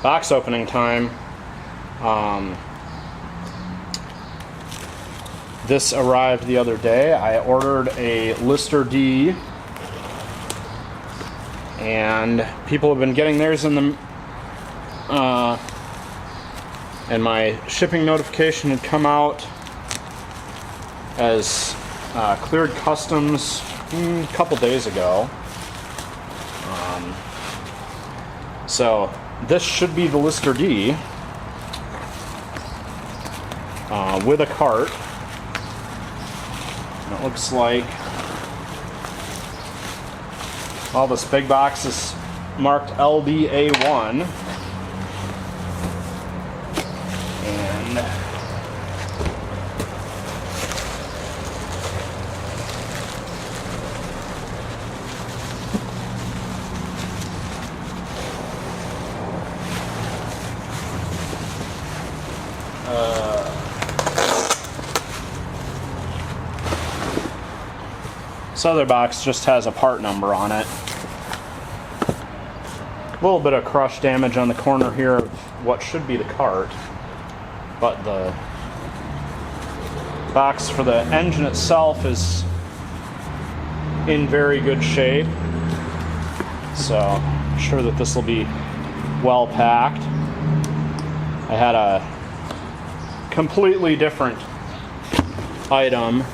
box opening time. This arrived the other day. I ordered a Lister D, and people have been getting theirs in the and my shipping notification had come out as cleared customs a couple days ago. So this should be the Lister D with a cart. And it looks like all this big box is marked LDA1. And this other box just has a part number on it. A little bit of crush damage on the corner here of what should be the cart, but the box for the engine itself is in very good shape, so I'm sure that this will be well packed. I had a completely different item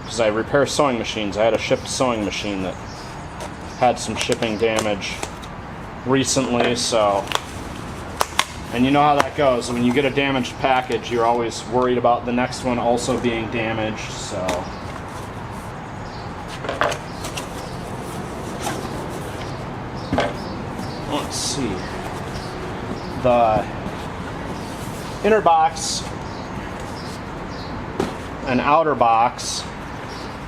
because I repair sewing machines. I had a shipped sewing machine that had some shipping damage recently, so, and you know how that goes. When you get a damaged package, you're always worried about the next one also being damaged, so. Let's see. The inner box and outer box,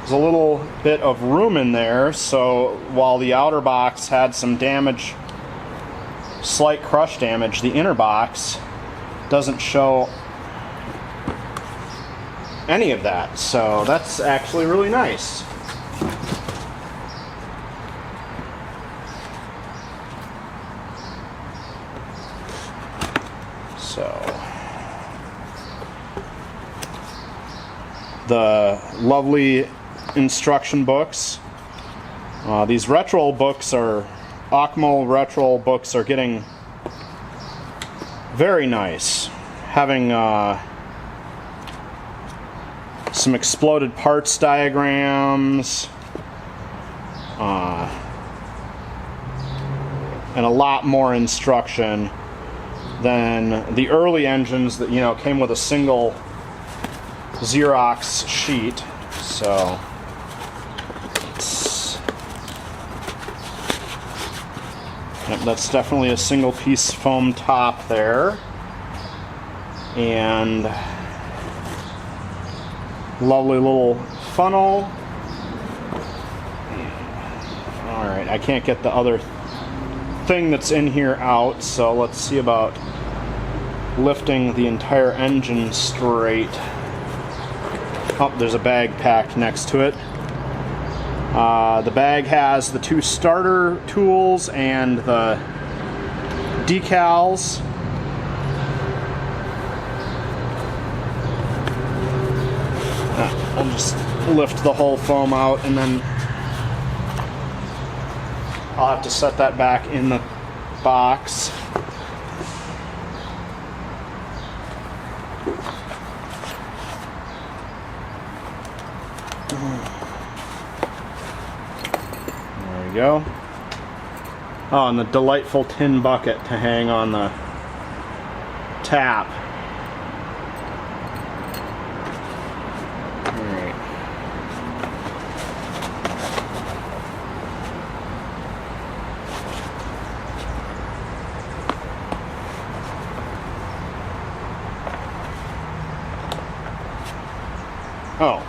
there's a little bit of room in there, so while the outer box had some damage, slight crush damage, the inner box doesn't show any of that, so that's actually really nice. So the lovely instruction books. These retro books are OKMO retro books are getting very nice, having some exploded parts diagrams and a lot more instruction than the early engines that, you know, came with a single Xerox sheet. So yep, that's definitely a single piece foam top there, and lovely little funnel. Alright, I can't get the other thing that's in here out, so let's see about lifting the entire engine straight. Oh, there's a bag packed next to it. The bag has the 2 starter tools and the decals. I'll just lift the whole foam out, and then I'll have to set that back in the box. There we go. Oh, and the delightful tin bucket to hang on the tap. Alright. Oh.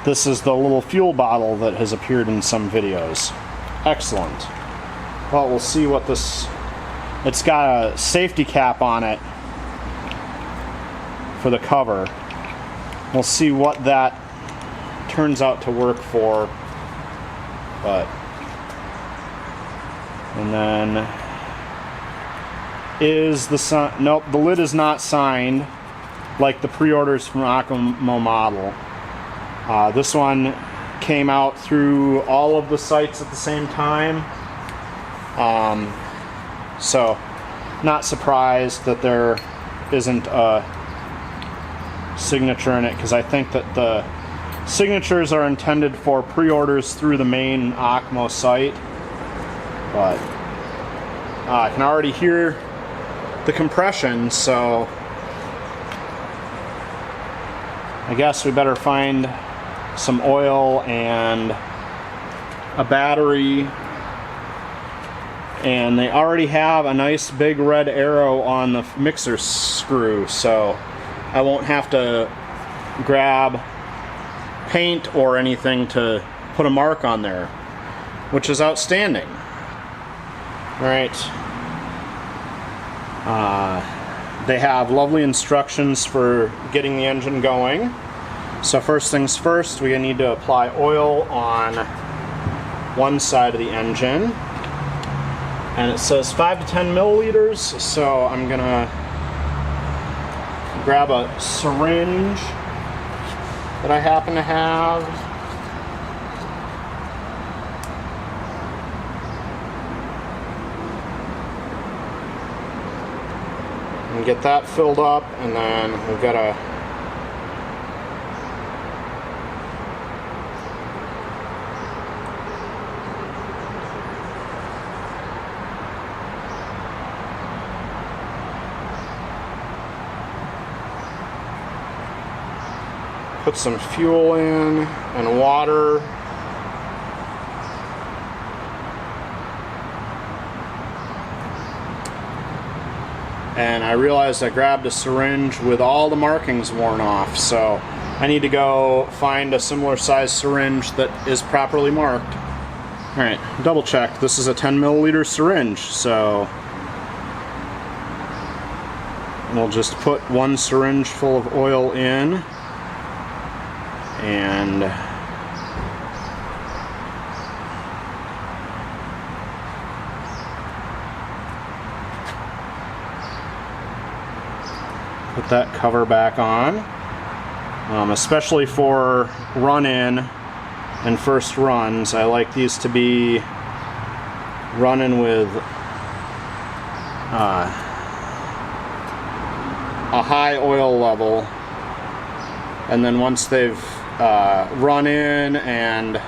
This is the little fuel bottle that has appeared in some videos. Excellent. Well, we'll see what this... It's got a safety cap on it for the cover. We'll see what that turns out to work for but, and then is the nope, the lid is not signed like the pre-orders from OKMO model. This one came out through all of the sites at the same time, so not surprised that there isn't a signature in it, because I think that the signatures are intended for pre-orders through the main OKMO site. But I can already hear the compression, so I guess we better find some oil and a battery. And they already have a nice big red arrow on the mixer screw, so I won't have to grab paint or anything to put a mark on there, which is outstanding. Alright. They have lovely instructions for getting the engine going. So first things first, we need to apply oil on one side of the engine. And it says 5 to 10 milliliters, so I'm gonna grab a syringe that I happen to have. And get that filled up, and then we've got to put some fuel in and water. And I realized I grabbed a syringe with all the markings worn off, so I need to go find a similar size syringe that is properly marked. Alright, double check. This is a 10 milliliter syringe, so we'll just put one syringe full of oil in. And put that cover back on, especially for run-in and first runs. I like these to be running with a high oil level, and then once they've run in and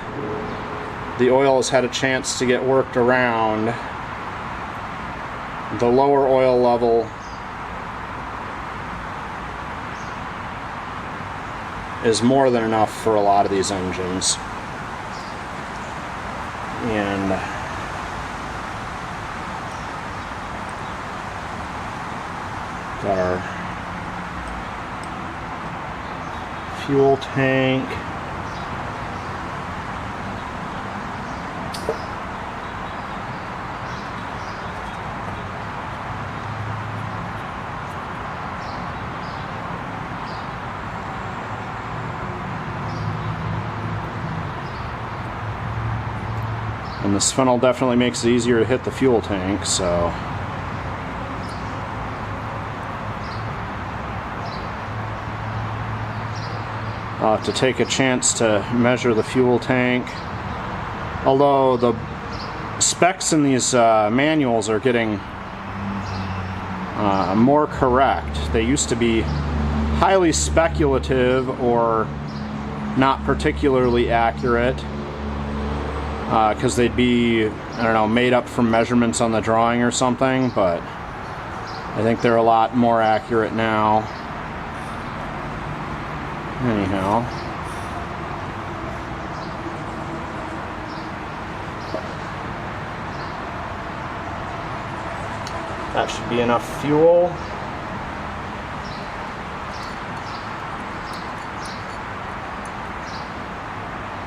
the oil has had a chance to get worked around, the lower oil level is more than enough for a lot of these engines. And got our fuel tank. And this funnel definitely makes it easier to hit the fuel tank, so I'll have to take a chance to measure the fuel tank. Although the specs in these manuals are getting more correct. They used to be highly speculative or not particularly accurate, because they'd be, I don't know, made up from measurements on the drawing or something, but I think they're a lot more accurate now. Anyhow, that should be enough fuel.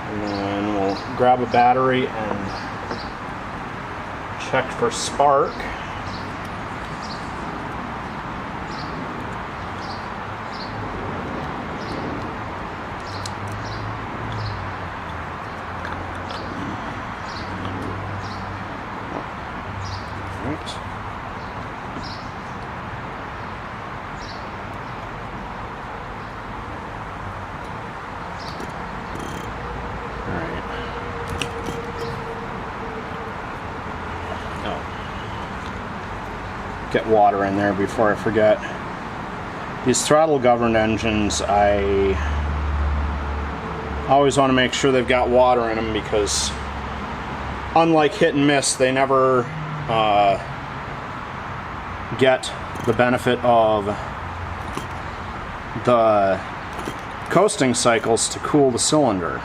And then we'll grab a battery and check for spark. Oops. Alright. Oh. Get water in there before I forget. These throttle governed engines, I always want to make sure they've got water in them, because unlike hit and miss, they never get the benefit of the coasting cycles to cool the cylinder.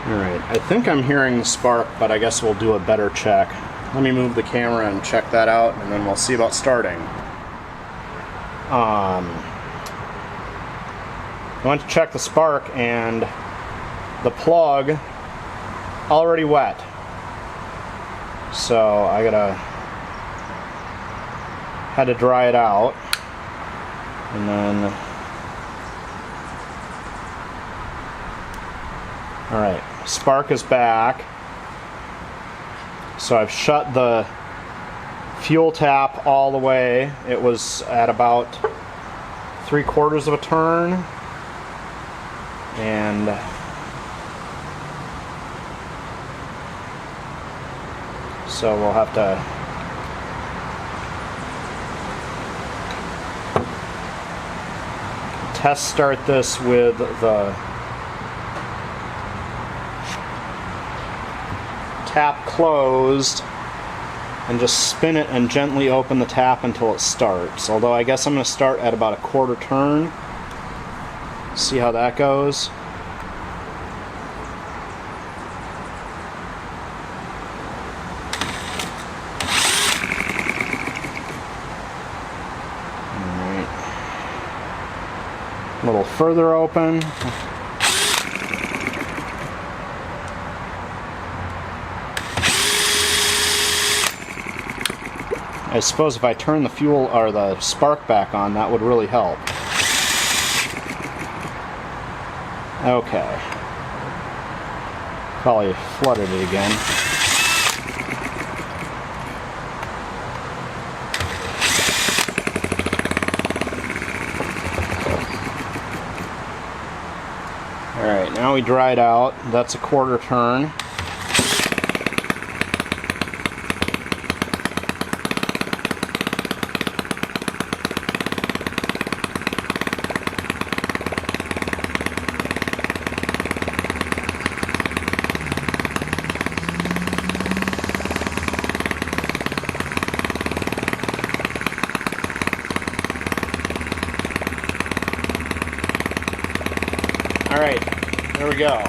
Alright, I think I'm hearing the spark, but I guess we'll do a better check. Let me move the camera and check that out, and then we'll see about starting. I went to check the spark, and the plug already wet. So I had to dry it out, and then alright, spark is back. So I've shut the fuel tap all the way. It was at about 3/4 of a turn. And so we'll have to test start this with the tap closed and just spin it and gently open the tap until it starts. Although I guess I'm going to start at about a 1/4 turn. See how that goes. Alright. A little further open. I suppose if I turn the fuel or the spark back on, that would really help. Okay. Probably flooded it again. Alright, now we dried out. That's a 1/4 turn. Alright, there we go.